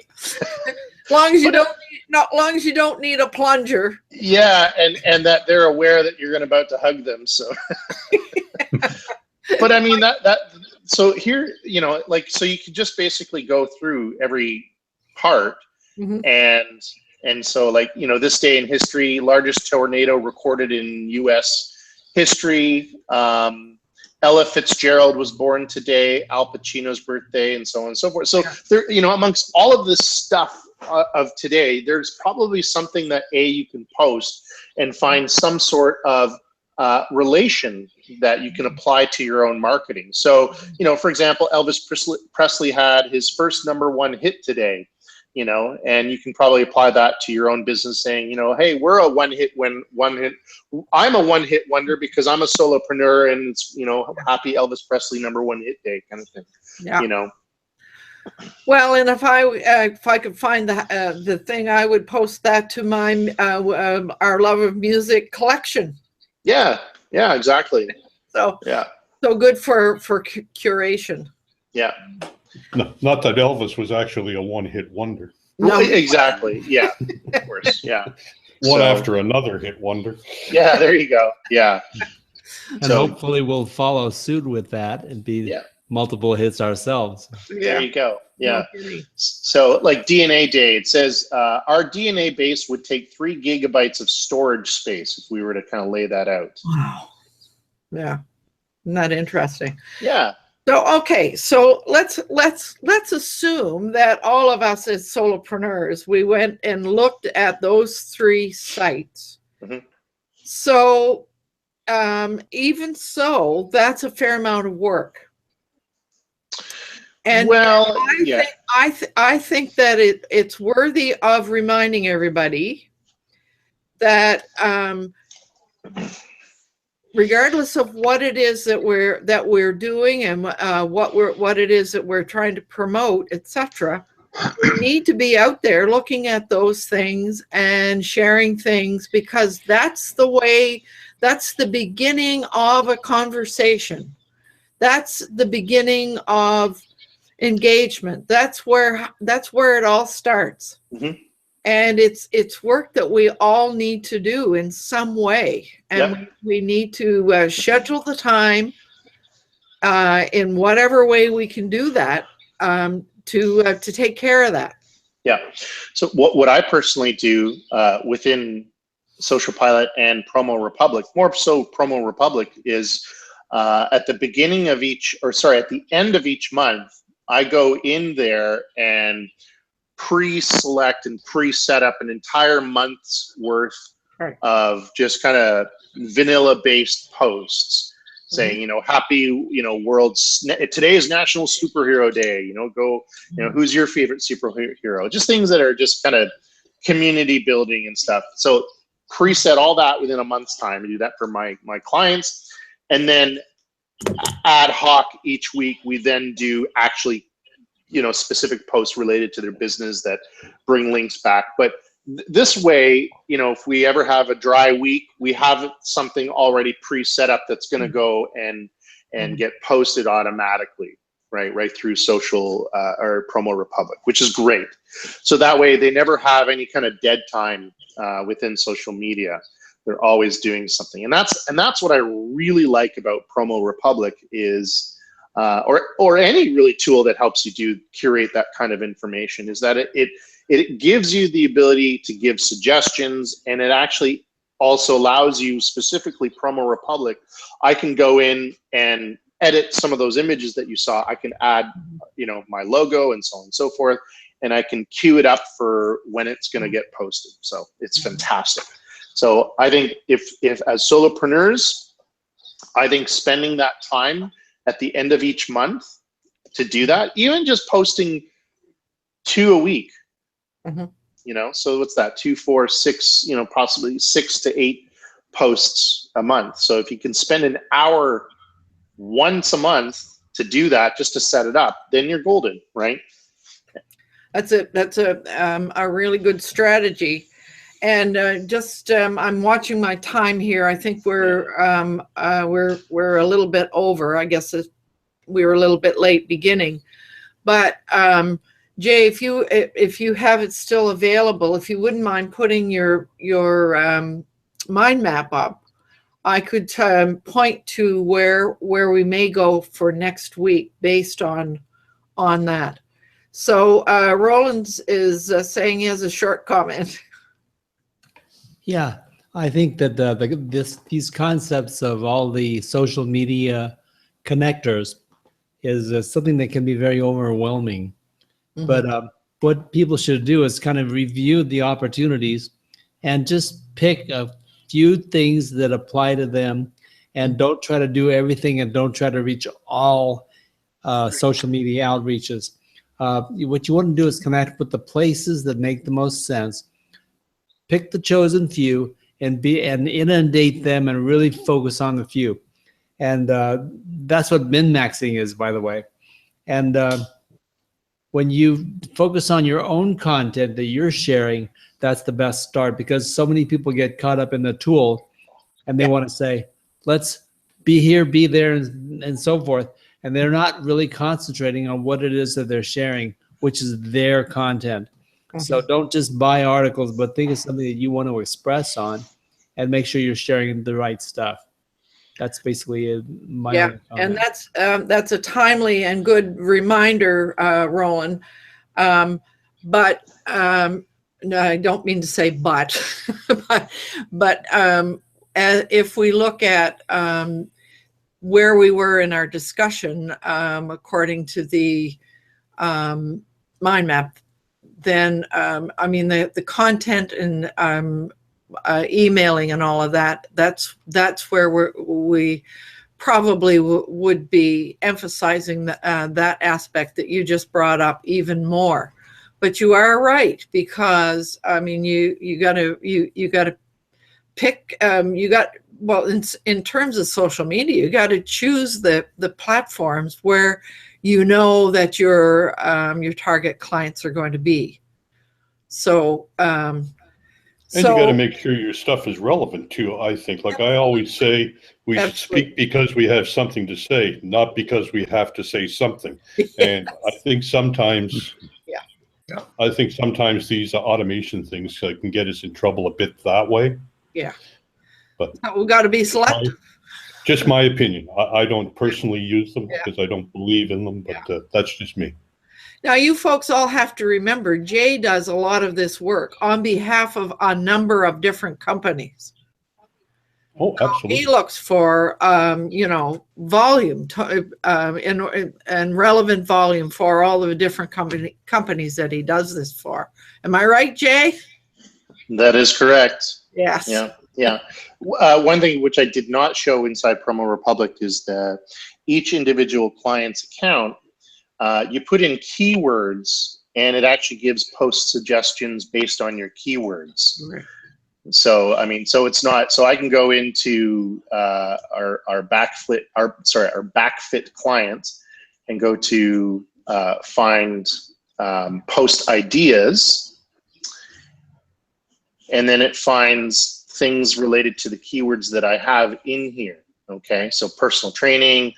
As long as you don't need a plunger. Yeah, and that they're aware that you're about to hug them. So, but I mean so here, so you could just basically go through every part, and so this day in history, largest tornado recorded in U.S. history. Ella Fitzgerald was born today, Al Pacino's birthday, and so on and so forth. So there, amongst all of this stuff of today, there's probably something that you can post and find some sort of relation that you can apply to your own marketing. So, for example, Elvis Presley had his first #1 hit today, and you can probably apply that to your own business, saying, hey, we're a one hit. I'm a one hit wonder because I'm a solopreneur, and it's, happy Elvis Presley #1 hit day kind of thing. Yeah. Well, and if I could find the thing, I would post that to my our Love of Music collection. Yeah, exactly. So good for curation. Yeah. No, not that Elvis was actually a one-hit wonder. No, exactly. Yeah, of course. Yeah. One after another hit wonder. Yeah, there you go. Yeah. And hopefully we'll follow suit with that and be multiple hits ourselves. There you go. Yeah. So like DNA Day, it says our DNA base would take 3 gigabytes of storage space if we were to kind of lay that out. Wow. Yeah. Isn't that interesting? Yeah. So, okay. So let's assume that all of us as solopreneurs, we went and looked at those 3 sites. So even so, that's a fair amount of work. And well, I think that it's worthy of reminding everybody that regardless of what it is that we're doing and what it is that we're trying to promote, etc., we need to be out there looking at those things and sharing things, because that's the beginning of a conversation. That's the beginning of engagement. That's where it all starts. Mm-hmm. And it's work that we all need to do in some way, and Yep. we need to schedule the time in whatever way we can do that, to take care of that. Yeah. So what I personally do within Social Pilot and Promo Republic, more so Promo Republic, is at the beginning of at the end of each month, I go in there and pre-select and pre-set up an entire month's worth of just kind of vanilla-based posts saying, happy, today is National Superhero Day, go, who's your favorite superhero? Just things that are just kind of community building and stuff. So preset all that within a month's time. I do that for my clients. And then ad hoc each week, we then do actually, specific posts related to their business that bring links back. But this way, if we ever have a dry week, we have something already pre-set up that's going to go and get posted automatically, right through social or Promo Republic, which is great. So that way they never have any kind of dead time within social media. They're always doing something. And that's what I really like about Promo Republic is, or any really tool that helps you curate that kind of information, is that it gives you the ability to give suggestions, and it actually also allows you, specifically Promo Republic, I can go in and edit some of those images that you saw. I can add, my logo and so on and so forth, and I can queue it up for when it's going to get posted. So it's fantastic. So I think if as solopreneurs, I think spending that time at the end of each month to do that, even just posting 2 a week, so what's that? 2, 4, 6, possibly 6 to 8 posts a month. So if you can spend an hour once a month to do that, just to set it up, then you're golden, right? That's a really good strategy. And I'm watching my time here. I think we're a little bit over. I guess we were a little bit late beginning, but Jay, if you have it still available, if you wouldn't mind putting your mind map up, I could point to where we may go for next week based on that. So Roland is saying he has a short comment. Yeah, I think that these concepts of all the social media connectors is something that can be very overwhelming. Mm-hmm. But what people should do is kind of review the opportunities and just pick a few things that apply to them, and don't try to do everything, and don't try to reach all social media outreaches. What you want to do is connect with the places that make the most sense. Pick the chosen few and inundate them, and really focus on the few. And that's what min-maxing is, by the way. And when you focus on your own content that you're sharing, that's the best start, because so many people get caught up in the tool and they want to say, let's be here, be there, and so forth. And they're not really concentrating on what it is that they're sharing, which is their content. So don't just buy articles, but think of something that you want to express on, and make sure you're sharing the right stuff. That's basically my own comment. And that's a timely and good reminder, Roland. But no, I don't mean to say but, but if we look at where we were in our discussion, according to the mind map, then I mean the content and emailing and all of that, that's where we probably would be emphasizing that aspect that you just brought up even more. But you are right, because I mean, you got to pick. Well, in terms of social media, you got to choose the platforms where you know that your target clients are going to be. So. And you got to make sure your stuff is relevant too, I think. Like I always say, we should speak because we have something to say, not because we have to say something. Yes. And I think sometimes, I think sometimes these automation things can get us in trouble a bit that way. Yeah. But we've got to be selective. Just my opinion. I don't personally use them because I don't believe in them, but that's just me. Now, you folks all have to remember, Jay does a lot of this work on behalf of a number of different companies. Oh, absolutely. He looks for, volume and relevant volume for all of the different companies that he does this for. Am I right, Jay? That is correct. Yes. Yeah. One thing which I did not show inside Promo Republic is that each individual client's account, you put in keywords, and it actually gives post suggestions based on your keywords. Right. So I mean, so it's not. So I can go into our backfit clients and go to find post ideas, and then it finds things related to the keywords that I have in here. Okay, so personal training,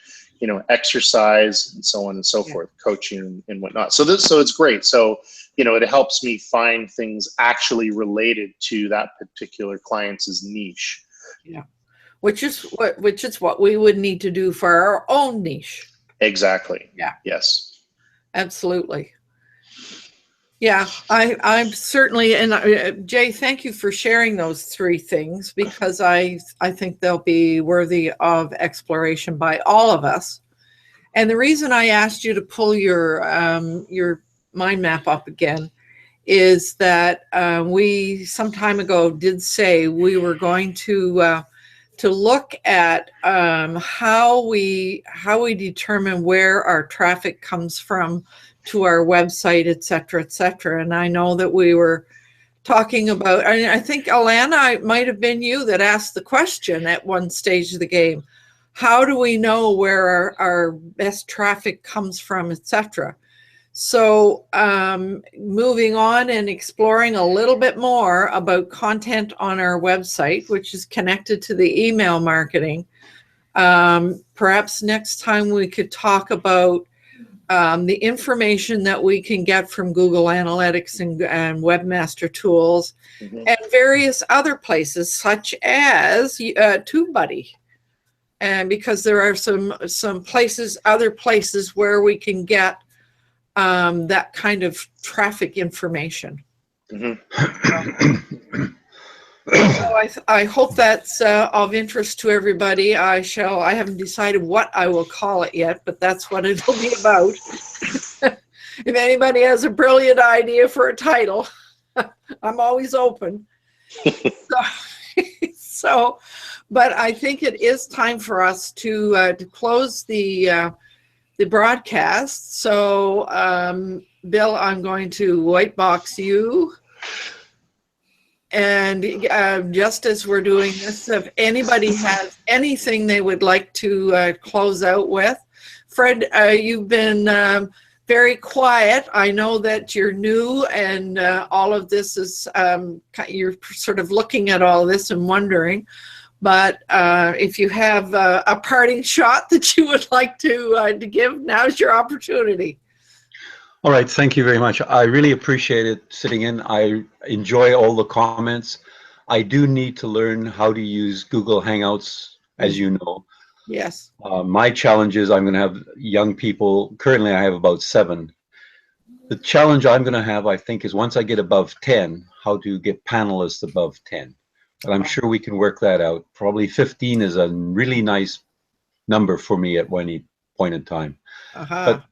exercise, and so on and so forth, coaching and whatnot. So it's great. So, it helps me find things actually related to that particular client's niche. Yeah. Which is what we would need to do for our own niche. Exactly. Yeah. Yes. Absolutely. Yeah, I'm certainly, and Jay, thank you for sharing those three things, because I think they'll be worthy of exploration by all of us. And the reason I asked you to pull your mind map up again is that we some time ago did say we were going to look at how we determine where our traffic comes from to our website, et cetera, and I know that we were talking about, I think Alana, it might have been you that asked the question at one stage of the game, how do we know where our best traffic comes from, et cetera? So moving on and exploring a little bit more about content on our website, which is connected to the email marketing. Perhaps next time we could talk about the information that we can get from Google Analytics and Webmaster Tools, and various other places such as TubeBuddy. And because there are some places, other places where we can get that kind of traffic information. So I hope that's of interest to everybody. I haven't decided what I will call it yet, but that's what it'll be about. If anybody has a brilliant idea for a title, I'm always open. But I think it is time for us to close the broadcast. So, Bill, I'm going to white box you. And just as we're doing this, if anybody has anything they would like to close out with, Fred, you've been very quiet. I know that you're new, and all of this is, you're sort of looking at all this and wondering. But if you have a parting shot that you would like to give, now's your opportunity. All right, thank you very much. I really appreciate it sitting in. I enjoy all the comments. I do need to learn how to use Google Hangouts, as you know. Yes. My challenge is I'm going to have young people. Currently, I have about 7. The challenge I'm going to have, I think, is once I get above 10, how to get panelists above 10. But I'm sure we can work that out. Probably 15 is a really nice number for me at any point in time. But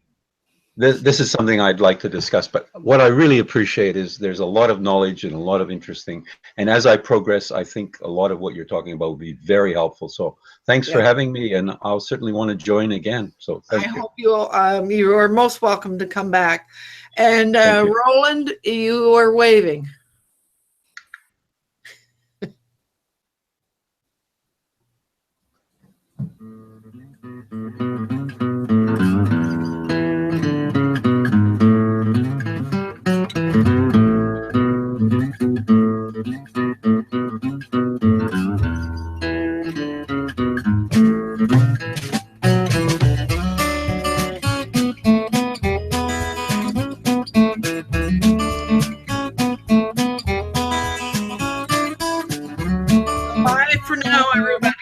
this is something I'd like to discuss, but what I really appreciate is there's a lot of knowledge and a lot of interesting, and as I progress, I think a lot of what you're talking about will be very helpful. So thanks for having me, and I'll certainly want to join again. So thank you. Hope you are most welcome to come back. And Roland, you are waving. Bye for now, everybody.